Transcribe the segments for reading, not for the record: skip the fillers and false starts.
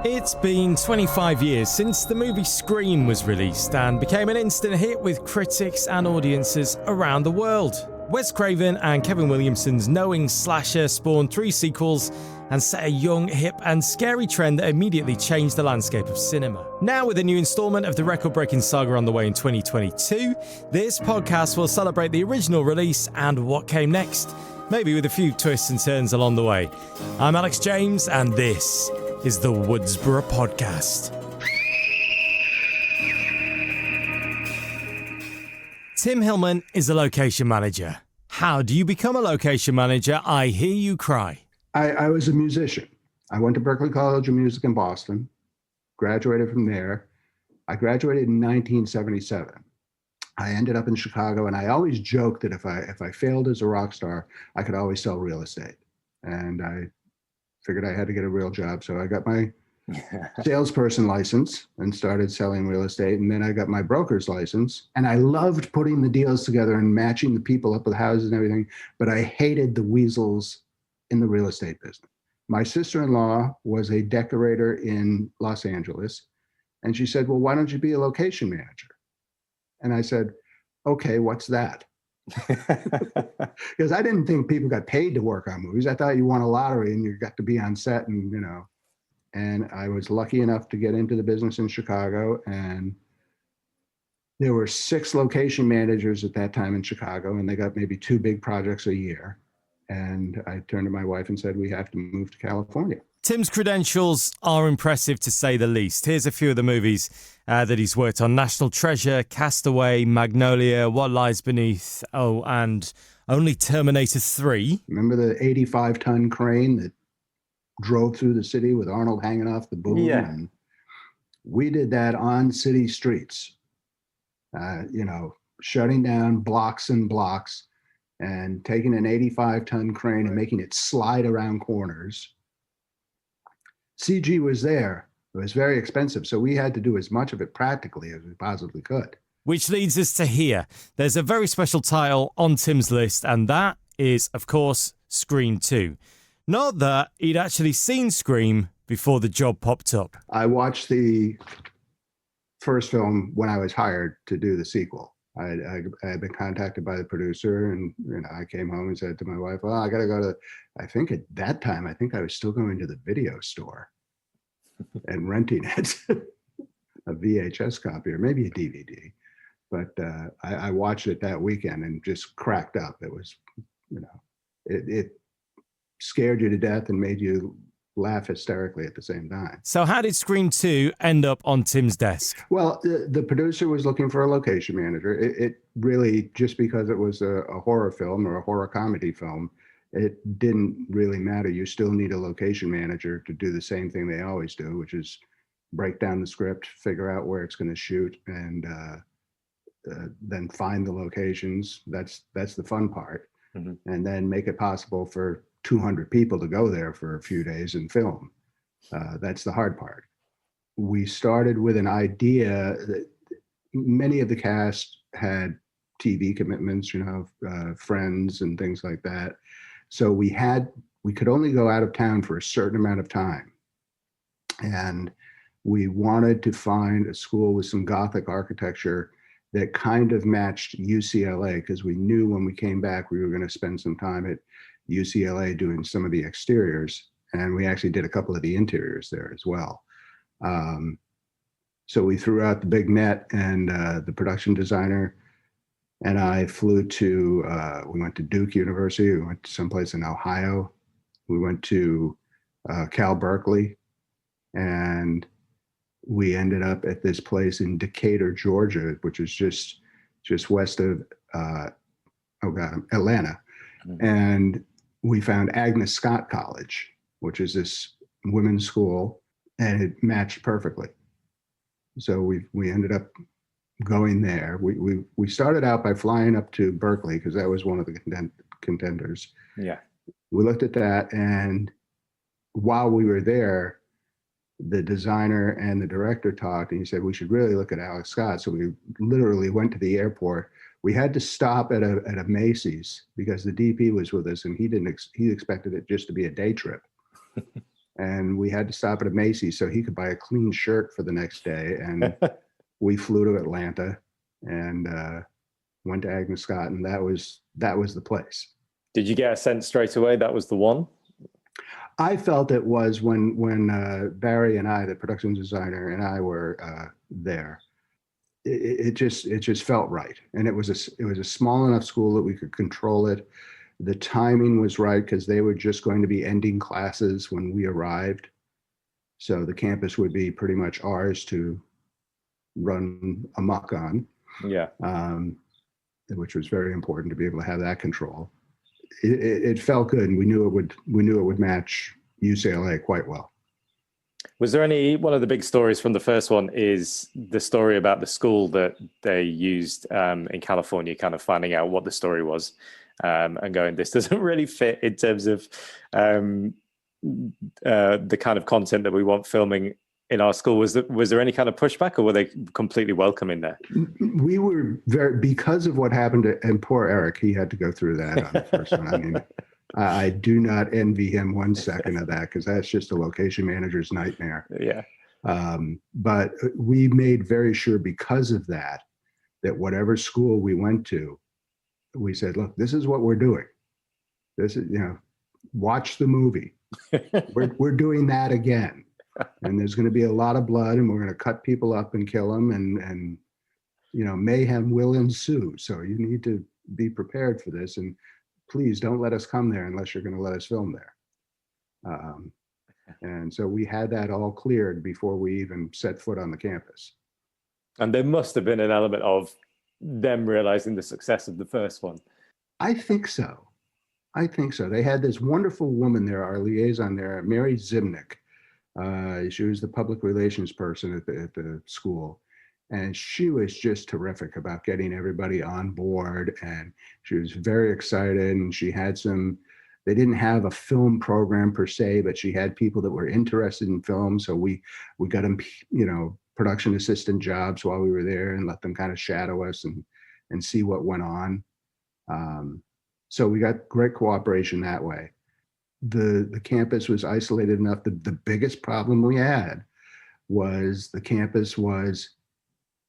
It's been 25 years since the movie Scream was released and became an instant hit with critics and audiences around the world. Wes Craven and Kevin Williamson's knowing slasher spawned 3 sequels and set a young, hip and scary trend that immediately changed the landscape of cinema. Now with a new installment of the record-breaking saga on the way in 2022, this podcast will celebrate the original release and what came next, maybe with a few twists and turns along the way. I'm Alex James and this is the Woodsboro Podcast. Tim Hillman is a location manager. How do you become a location manager? I hear you cry. I was a musician. I went to Berklee College of Music in Boston, graduated from there. I graduated in 1977. I ended up in Chicago, and I always joked that if I failed as a rock star, I could always sell real estate. And I figured I had to get a real job. So I got my salesperson license and started selling real estate. And then I got my broker's license. And I loved putting the deals together and matching the people up with houses and everything. But I hated the weasels in the real estate business. My sister-in-law was a decorator in Los Angeles. And she said, well, why don't you be a location manager? And I said, okay, what's that? Because I didn't think people got paid to work on movies. I thought you won a lottery and you got to be on set and, and I was lucky enough to get into the business in Chicago. And there were 6 location managers at that time in Chicago, and they got maybe 2 big projects a year. And I turned to my wife and said, we have to move to California. Tim's credentials are impressive to say the least. Here's a few of the movies that he's worked on. National Treasure, Castaway, Magnolia, What Lies Beneath, and only Terminator 3. Remember the 85-ton crane that drove through the city with Arnold hanging off the boom? Yeah. And we did that on city streets, shutting down blocks and blocks and taking an 85-ton crane and making it slide around corners. CG was there. It was very expensive, so we had to do as much of it practically as we possibly could. Which leads us to here. There's a very special title on Tim's list, and that is, of course, Scream 2. Not that he'd actually seen Scream before the job popped up. I watched the first film when I was hired to do the sequel. I had been contacted by the producer, and I came home and said to my wife, well, I got to go to, I think at that time, I was still going to the video store and renting it, a VHS copy or maybe a DVD. But I watched it that weekend and just cracked up. It was, it scared you to death and made you laugh hysterically at the same time. So how did Scream 2 end up on Tim's desk? Well, the producer was looking for a location manager. It really, just because it was a horror film or a horror comedy film, it didn't really matter. You still need a location manager to do the same thing they always do, which is break down the script, figure out where it's going to shoot, and then find the locations. That's the fun part. Mm-hmm. And then make it possible for 200 people to go there for a few days and film. That's the hard part. We started with an idea that many of the cast had TV commitments, friends and things like that. So we could only go out of town for a certain amount of time. And we wanted to find a school with some Gothic architecture that kind of matched UCLA, because we knew when we came back, we were going to spend some time at UCLA doing some of the exteriors, and we actually did a couple of the interiors there as well. So we threw out the big net, and the production designer and I flew to, we went to Duke University, we went to someplace in Ohio, we went to Cal Berkeley, and we ended up at this place in Decatur, Georgia, which is just west of Atlanta. Mm-hmm. And we found Agnes Scott College, which is this women's school, and it matched perfectly. So we ended up going there. We started out by flying up to Berkeley because that was one of the contenders. Yeah. We looked at that, and while we were there, the designer and the director talked, and he said we should really look at Alex Scott. So we literally went to the airport. We had to stop at a Macy's because the DP was with us, and he expected it just to be a day trip. and we had to stop at a Macy's so he could buy a clean shirt for the next day. And we flew to Atlanta and went to Agnes Scott, and that was the place. Did you get a sense straight away that was the one? I felt it was when Barry and I, the production designer, and I were there. It just felt right, and it was a small enough school that we could control it. The timing was right because they were just going to be ending classes when we arrived, so the campus would be pretty much ours to run amok on. Yeah, which was very important to be able to have that control. It felt good, and we knew it would match UCLA quite well. Was there one of the big stories from the first one is the story about the school that they used in California, kind of finding out what the story was and going, this doesn't really fit in terms of the kind of content that we want filming in our school. Was there any kind of pushback, or were they completely welcoming there? We were because of what happened and poor Eric, he had to go through that on the first one. I mean, I do not envy him 1 second of that, because that's just a location manager's nightmare. Yeah. But we made very sure because of that whatever school we went to, we said, look, this is what we're doing. This is, watch the movie. We're doing that again. And there's going to be a lot of blood, and we're going to cut people up and kill them, and mayhem will ensue. So you need to be prepared for this, and please don't let us come there unless you're going to let us film there. And so we had that all cleared before we even set foot on the campus. And there must have been an element of them realizing the success of the first one. I think so. They had this wonderful woman there, our liaison there, Mary Zimnick. She was the public relations person at the school, and she was just terrific about getting everybody on board, and she was very excited, and she had they didn't have a film program per se, but she had people that were interested in film, so we got them, production assistant jobs while we were there, and let them kind of shadow us and see what went on. So we got great cooperation that way. The campus was isolated enough that the biggest problem we had was the campus was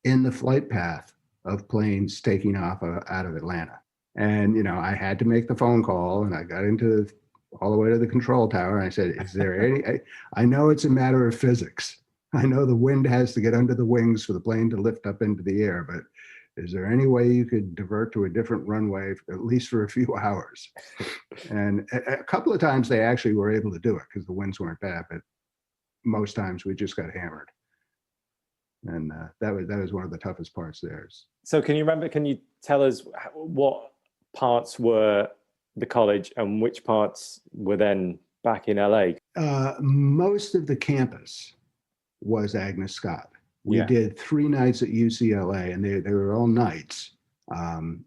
in the flight path of planes taking off out of Atlanta. And, I had to make the phone call, and I got all the way to the control tower. And I said, is there any, I know it's a matter of physics. I know the wind has to get under the wings for the plane to lift up into the air, but is there any way you could divert to a different runway, at least for a few hours? And a couple of times they actually were able to do it because the winds weren't bad, but most times we just got hammered. And that was one of the toughest parts there. So can you tell us what parts were the college and which parts were then back in LA? Most of the campus was Agnes Scott. We did 3 nights at UCLA, and they were all nights.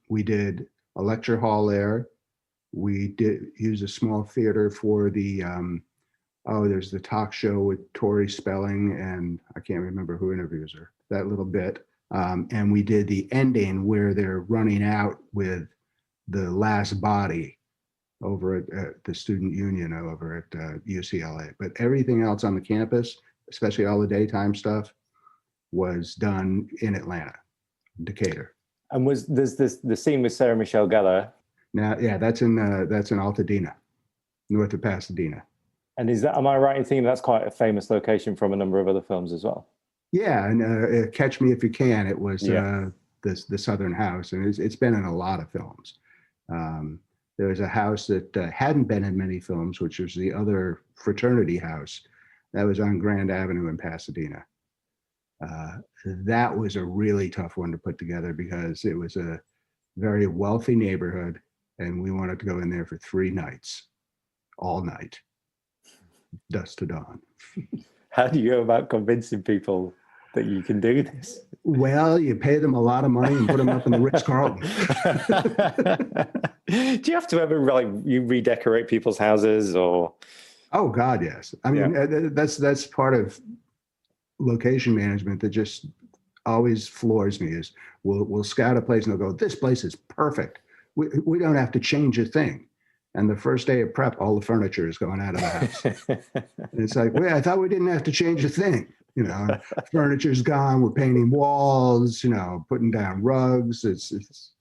We did a lecture hall there. We did use a small theater for the, there's the talk show with Tori Spelling, and I can't remember who interviews her, that little bit. And we did the ending where they're running out with the last body over at the student union over at UCLA. But everything else on the campus, especially all the daytime stuff, was done in Atlanta, Decatur. And there's the scene with Sarah Michelle Gellar? Now, yeah, that's in Altadena, north of Pasadena. And am I right in thinking that's quite a famous location from a number of other films as well? Yeah, and Catch Me If You Can, it was the Southern House, and it's been in a lot of films. There was a house that hadn't been in many films, which was the other fraternity house that was on Grand Avenue in Pasadena. That was a really tough one to put together because it was a very wealthy neighborhood, and we wanted to go in there for 3 nights, all night, dusk to dawn. How do you go about convincing people that you can do this? Well, you pay them a lot of money and put them up in the Ritz-Carlton. Do you have to ever you redecorate people's houses or? Oh God, yes. I mean, that's part of location management that just always floors me. Is we'll scout a place and they'll go, this place is perfect. We don't have to change a thing. And the first day of prep, all the furniture is going out of the house. And it's like, wait, I thought we didn't have to change a thing. Furniture's gone. We're painting walls, putting down rugs. It's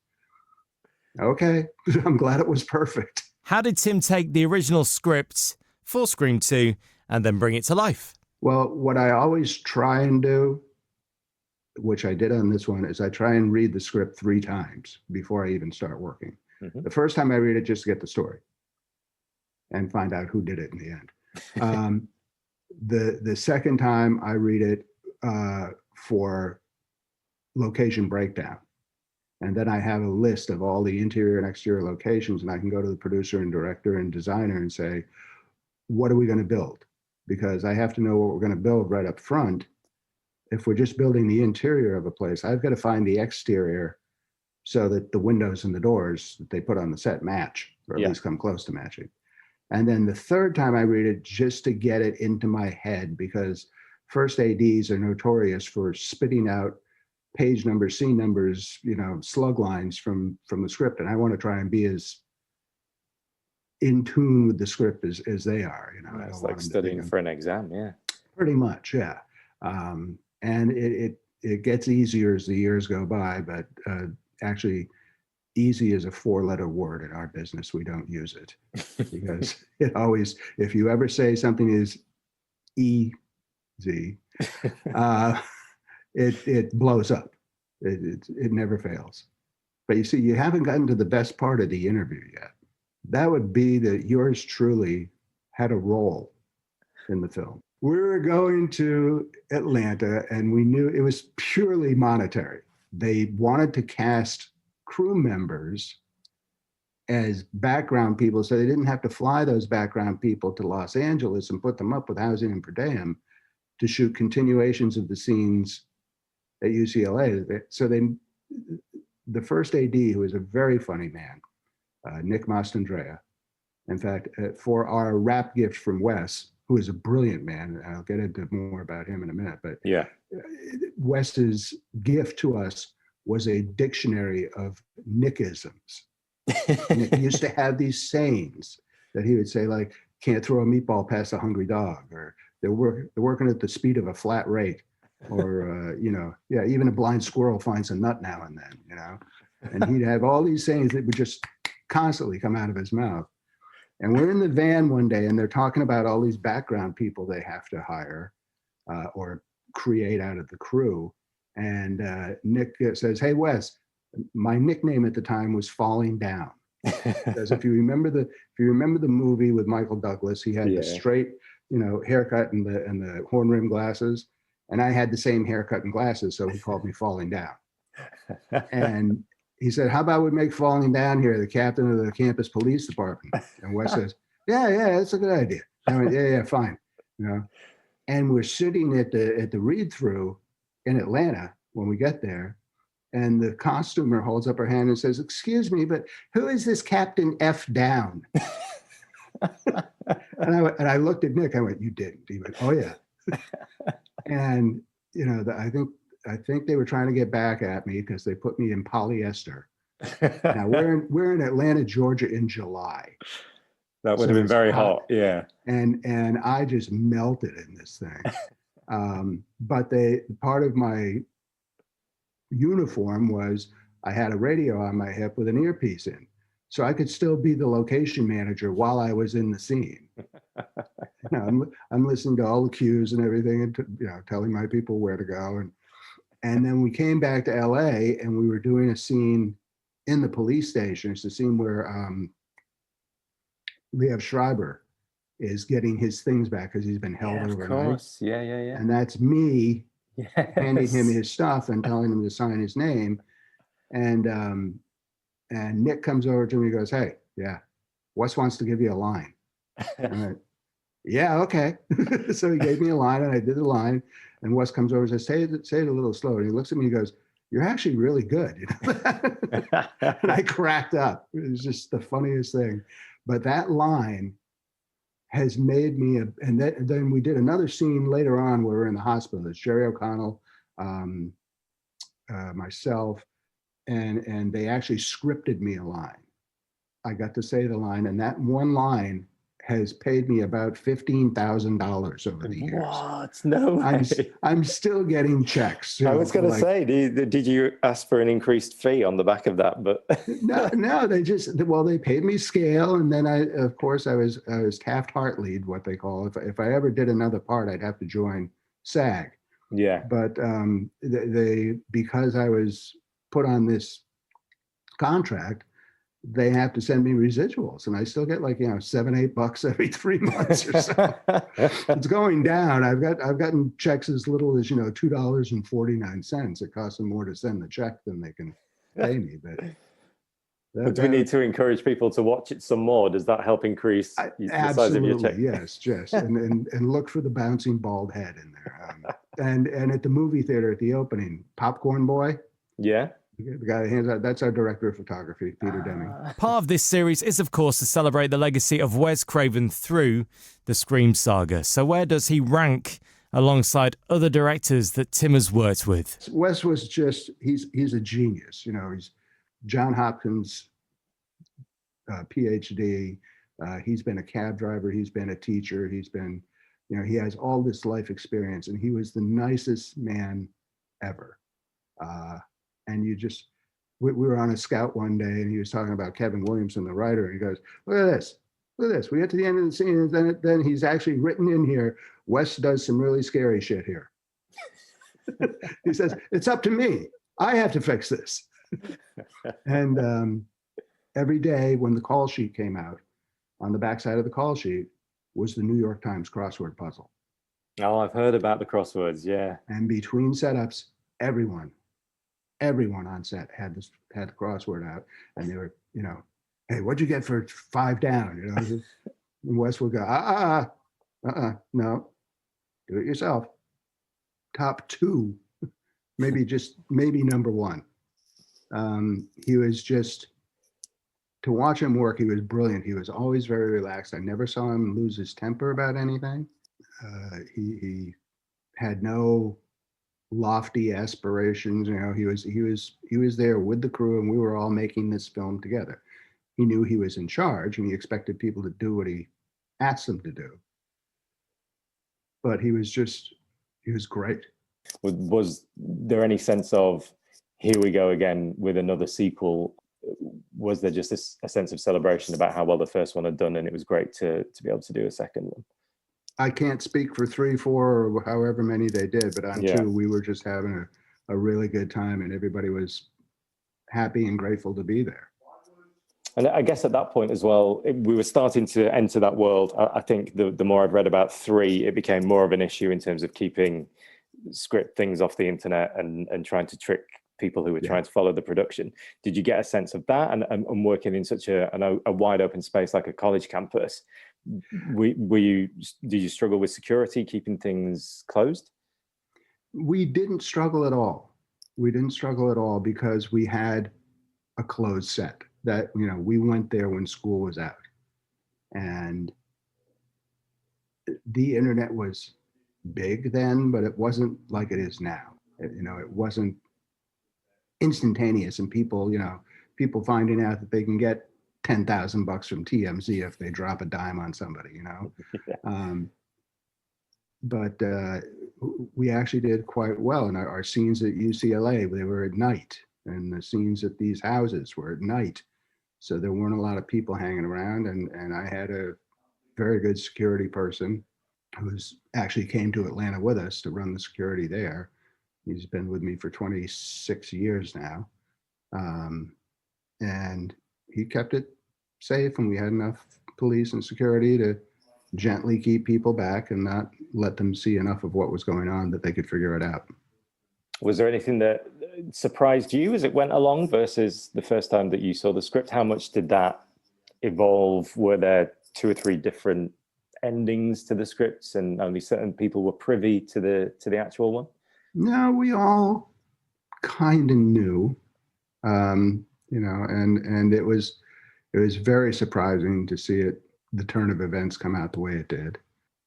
okay. I'm glad it was perfect. How did Tim take the original script for Scream 2 and then bring it to life? Well, what I always try and do, which I did on this one, is I try and read the script 3 times before I even start working. Mm-hmm. The first time I read it just to get the story and find out who did it in the end. The second time I read it for location breakdown. And then I have a list of all the interior and exterior locations, and I can go to the producer and director and designer and say, what are we going to build? Because I have to know what we're going to build right up front. If we're just building the interior of a place, I've got to find the exterior so that the windows and the doors that they put on the set match, or at least come close to matching. And then the third time I read it, just to get it into my head, because first ADs are notorious for spitting out page numbers, scene numbers, slug lines from the script. And I want to try and be as in tune with the script as they are. It's like studying for an exam, yeah. Pretty much, yeah. And it gets easier as the years go by, but actually, easy is a 4-letter word in our business. We don't use it because it always, if you ever say something is easy, it blows up. It never fails. But you see, you haven't gotten to the best part of the interview yet. That would be that yours truly had a role in the film. We were going to Atlanta, and we knew it was purely monetary. They wanted to cast crew members as background people, so they didn't have to fly those background people to Los Angeles and put them up with housing and per diem to shoot continuations of the scenes at UCLA. So the first AD, who is a very funny man, Nick Mastandrea, in fact, for our rap gift from Wes, who is a brilliant man, and I'll get into more about him in a minute, but Wes's gift to us was a dictionary of Nickisms. Nick used to have these sayings that he would say, like, can't throw a meatball past a hungry dog, or they're working at the speed of a flat rate, or, even a blind squirrel finds a nut now and then, and he'd have all these sayings that would just constantly come out of his mouth. And we're in the van one day, and they're talking about all these background people they have to hire or create out of the crew. And Nick says, "Hey, Wes, my nickname at the time was Falling Down." Because if you remember the movie with Michael Douglas, he had the straight, haircut and the horn rim glasses, and I had the same haircut and glasses, so he called me Falling Down. And he said, "How about we make Falling Down here the captain of the campus police department?" And Wes says, "Yeah, that's a good idea." I went, "Yeah, fine." And we're sitting at the read through in Atlanta when we get there, and the costumer holds up her hand and says, "Excuse me, but who is this Captain F. Down?" and I looked at Nick. I went, "You didn't?" He went, "Oh yeah." And I think they were trying to get back at me because they put me in polyester. Now we're in Atlanta, Georgia in July. That would have been very hot, yeah. And I just melted in this thing. But part of my uniform was I had a radio on my hip with an earpiece in, so I could still be the location manager while I was in the scene. I'm listening to all the cues and everything, and telling my people where to go. And then we came back to LA, and we were doing a scene in the police station. It's the scene where Liev Schreiber is getting his things back because he's been held overnight. Of course, yeah. And that's me handing him his stuff and telling him to sign his name. And Nick comes over to me and goes, "Hey, Wes wants to give you a line." And I went, "Yeah, okay." So he gave me a line, and I did the line. And Wes comes over and says, say it a little slower. And he looks at me and he goes, "You're actually really good." And I cracked up. It was just the funniest thing. But that line has made me, and then we did another scene later on where we're in the hospital. It's Jerry O'Connell, myself, and they actually scripted me a line. I got to say the line, and that one line has paid me about $15,000 over the years. What? No way. I'm still getting checks. I was going to say, did you ask for an increased fee on the back of that? But no, they paid me scale, and then I was Taft-Hartley'd, what they call. If I ever did another part, I'd have to join SAG. Yeah. But because I was put on this contract, they have to send me residuals, and I still get like, $7-8 every 3 months or so. It's going down. I've gotten checks as little as $2.49. It costs them more to send the check than they can pay me. But do we need to encourage people to watch it some more? Does that help increase the size of your check? Yes, and look for the bouncing bald head in there. And at the movie theater at the opening, Popcorn Boy. Yeah. The guy that hands out, that's our director of photography, Peter Deming. Part of this series is, of course, to celebrate the legacy of Wes Craven through the Scream saga. So where does he rank alongside other directors that Tim has worked with? Wes was he's a genius. He's John Hopkins, PhD. He's been a cab driver. He's been a teacher. He's been, he has all this life experience, and he was the nicest man ever. And we were on a scout one day, and he was talking about Kevin Williamson, the writer, and he goes, look at this. We get to the end of the scene, and then he's actually written in here, Wes does some really scary shit here. He says, it's up to me. I have to fix this. And every day when the call sheet came out, on the backside of the call sheet was the New York Times crossword puzzle. Oh, I've heard about the crosswords, yeah. And between setups, everyone on set had the crossword out, and they were, hey, what'd you get for 5 down? And Wes would go, no, do it yourself. Top 2, maybe number 1. He was just, to watch him work, he was brilliant. He was always very relaxed. I never saw him lose his temper about anything. He had no lofty aspirations. He was there with the crew, and we were all making this film together. He knew he was in charge, and he expected people to do what he asked them to do. But he was great. Was there any sense of, here we go again with another sequel? Was there just a sense of celebration about how well the first one had done, and it was great to be able to do a second one? I can't speak for 3, 4, or however many they did, but on 2, we were just having a really good time, and everybody was happy and grateful to be there. And I guess at that point as well, we were starting to enter that world. I think the more I've read about 3, it became more of an issue in terms of keeping script things off the internet and trying to trick people who were trying to follow the production. Did you get a sense of that? And working in such a wide open space like a college campus, did you struggle with security, keeping things closed? We didn't struggle at all. Because we had a closed set that, we went there when school was out, and the internet was big then, but it wasn't like it is now. It wasn't instantaneous, and people finding out that they can get $10,000 from TMZ if they drop a dime on somebody, But we actually did quite well. And our scenes at UCLA, they were at night, and the scenes at these houses were at night. So there weren't a lot of people hanging around, and I had a very good security person who actually came to Atlanta with us to run the security there. He's been with me for 26 years now. And he kept it safe, and we had enough police and security to gently keep people back and not let them see enough of what was going on that they could figure it out. Was there anything that surprised you as it went along versus the first time that you saw the script? How much did that evolve? Were there 2 or 3 different endings to the scripts, and only certain people were privy to the actual one? No, we all kind of knew, and it was very surprising to see the turn of events come out the way it did.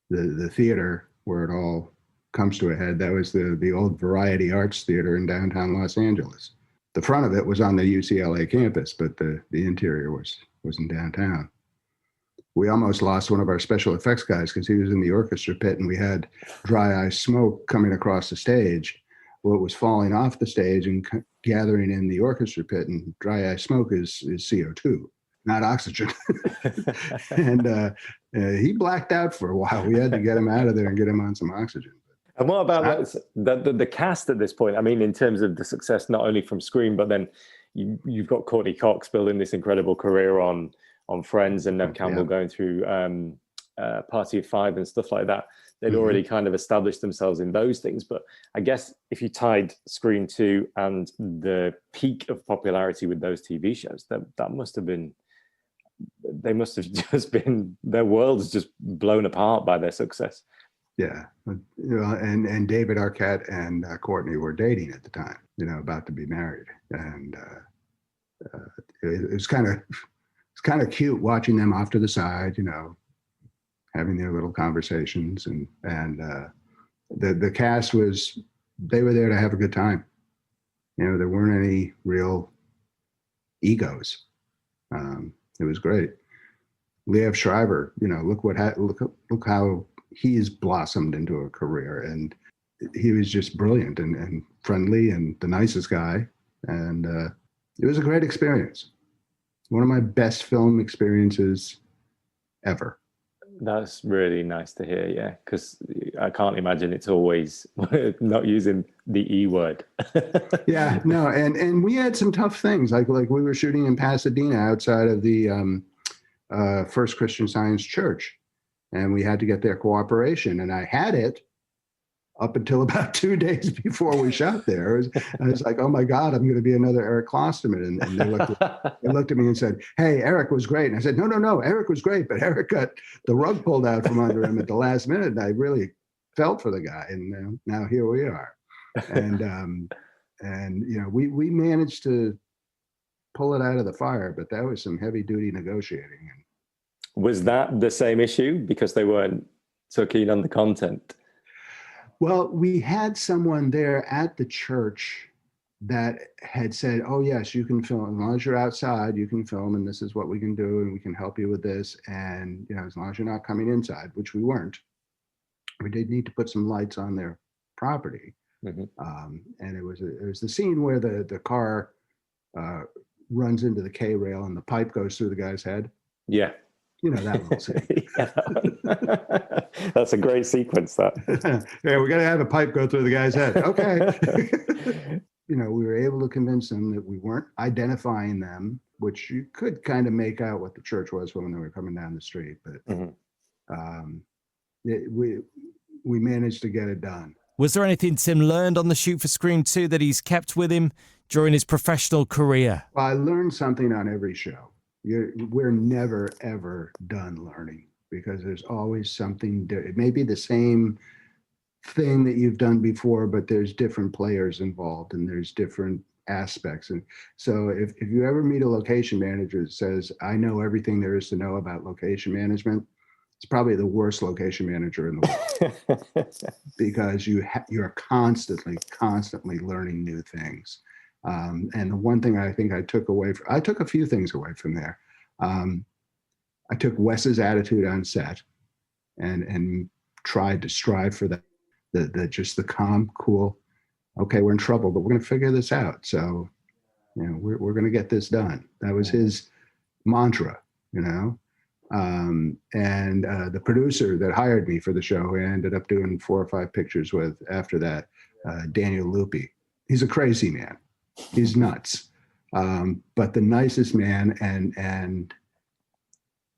The theater where it all comes to a head, that was the old Variety Arts Theater in downtown Los Angeles. The front of it was on the UCLA campus, but the interior was was in downtown. We almost lost one of our special effects guys because he was in the orchestra pit, and we had dry ice smoke coming across the stage. Well, it was falling off the stage and gathering in the orchestra pit, and dry ice smoke is CO2, not oxygen. And he blacked out for a while. We had to get him out of there and get him on some oxygen. And what about the cast at this point? I mean, in terms of the success, not only from Scream, but then you've got Courtney Cox building this incredible career on Friends, and Nev Campbell going through Party of Five and stuff like that. They'd already kind of established themselves in those things. But I guess if you tied Scream 2 and the peak of popularity with those TV shows, that must have been, they must have just been, their worlds just blown apart by their success. Yeah. And David Arquette and Courtney were dating at the time, about to be married. And it was kind of cute watching them off to the side, having their little conversations, and the cast they were there to have a good time. There weren't any real egos. It was great. Liev Schreiber, look how he's blossomed into a career, and he was just brilliant and friendly and the nicest guy. And it was a great experience. One of my best film experiences ever. That's really nice to hear, yeah, because I can't imagine it's always not using the E word. Yeah, no, and we had some tough things, like we were shooting in Pasadena outside of the First Christian Science Church, and we had to get their cooperation, and I had it up until about 2 days before we shot there. I was like, oh my God, I'm going to be another Eric Klosterman. And they looked at me and said, hey, Eric was great. And I said, no, Eric was great, but Eric got the rug pulled out from under him at the last minute. And I really felt for the guy. And now here we are. And we managed to pull it out of the fire, but that was some heavy duty negotiating. Was that the same issue because they weren't so keen on the content? Well, we had someone there at the church that had said, oh, yes, you can film. As long as you're outside, you can film, and this is what we can do, and we can help you with this. And, as long as you're not coming inside, which we weren't, we did need to put some lights on their property. Mm-hmm. And it was the scene where the car runs into the K-rail and the pipe goes through the guy's head. Yeah. That little scene. That's a great sequence, that. Yeah, we're going to have a pipe go through the guy's head. Okay. We were able to convince them that we weren't identifying them, which you could kind of make out what the church was when they were coming down the street. But we managed to get it done. Was there anything Tim learned on the shoot for Scream 2 that he's kept with him during his professional career? Well, I learned something on every show. We're never, ever done learning, because there's always something. It may be the same thing that you've done before, but there's different players involved and there's different aspects. And so if you ever meet a location manager that says, I know everything there is to know about location management, it's probably the worst location manager in the world because you're constantly learning new things. And the one thing I think I took a few things away from there. I took Wes's attitude on set and tried to strive for that, just the calm, cool, okay, we're in trouble, but we're going to figure this out. So, we're going to get this done. That was his mantra, and the producer that hired me for the show, who I ended up doing 4 or 5 pictures with after that, Daniel Lupi. He's a crazy man. He's nuts, but the nicest man, and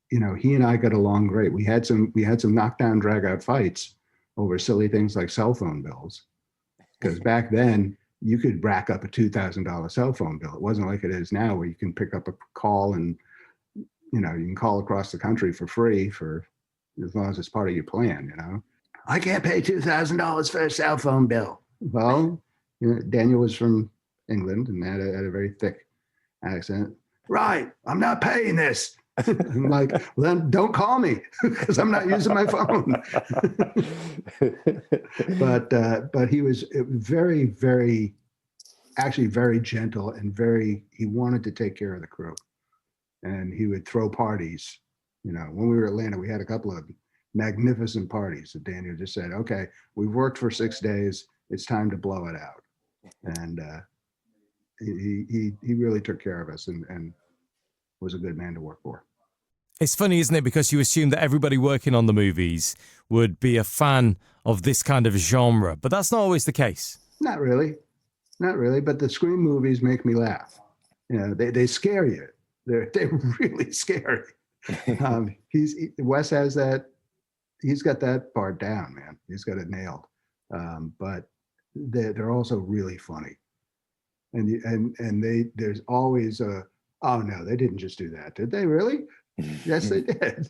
he and I got along great. We had some knockdown, drag out fights over silly things like cell phone bills, because back then you could rack up a $2,000 cell phone bill. It wasn't like it is now, where you can pick up a call and you can call across the country for free for as long as it's part of your plan. I can't pay $2,000 for a cell phone bill. Well, Daniel was from England and had a very thick accent. Right, I'm not paying this. I'm like, well, then don't call me because I'm not using my phone. But he was very, very, actually very gentle and he wanted to take care of the crew. and he would throw parties. When we were in Atlanta, we had a couple of magnificent parties that Daniel just said, okay, we've worked for 6 days. It's time to blow it out. And he really took care of us and was a good man to work for. It's funny, isn't it? Because you assume that everybody working on the movies would be a fan of this kind of genre, but that's not always the case. Not really. But the Scream movies make me laugh. They scare you. They're really scary. Wes has that. He's got that part down, man. He's got it nailed. But they're also really funny. And there's always oh no, they didn't just do that, did they really? Yes, they did.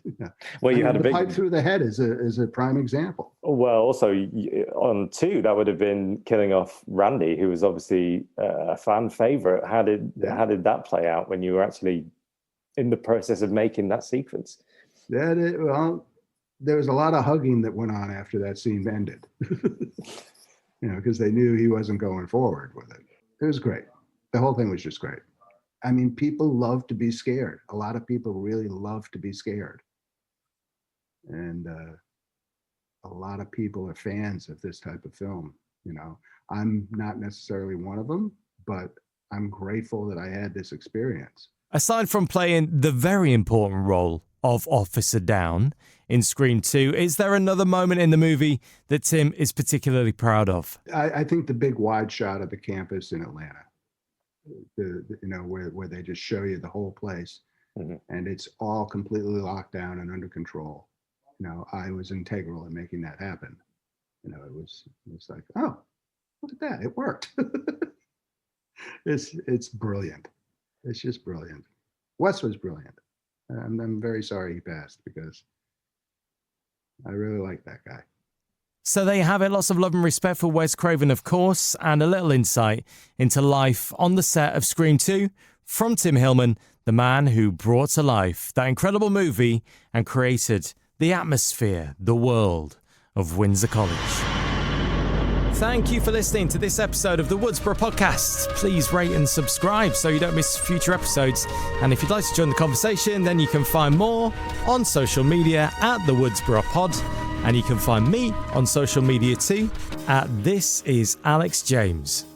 Well, you had a big pipe through the head is a prime example. Well, also on 2, that would have been killing off Randy, who was obviously a fan favorite. How did that play out when you were actually in the process of making that sequence? Well, there was a lot of hugging that went on after that scene ended. Because they knew he wasn't going forward with it. It was great. The whole thing was just great. I mean, people love to be scared. A lot of people really love to be scared. And a lot of people are fans of this type of film. I'm not necessarily one of them, but I'm grateful that I had this experience. Aside from playing the very important role of Officer Down in Scream 2, is there another moment in the movie that Tim is particularly proud of? I think the big wide shot of the campus in Atlanta, where they just show you the whole place, and it's all completely locked down and under control. I was integral in making that happen. It was like, oh, look at that, it worked. It's brilliant. It's just brilliant. Wes was brilliant. I'm very sorry he passed because I really like that guy. So there you have it. Lots of love and respect for Wes Craven, of course, and a little insight into life on the set of Scream 2 from Tim Hillman, the man who brought to life that incredible movie and created the atmosphere, the world of Windsor College. Thank you for listening to this episode of the Woodsboro Podcast. Please rate and subscribe so you don't miss future episodes. And if you'd like to join the conversation, then you can find more on social media at the Woodsboro Pod. And you can find me on social media too at This Is Alex James.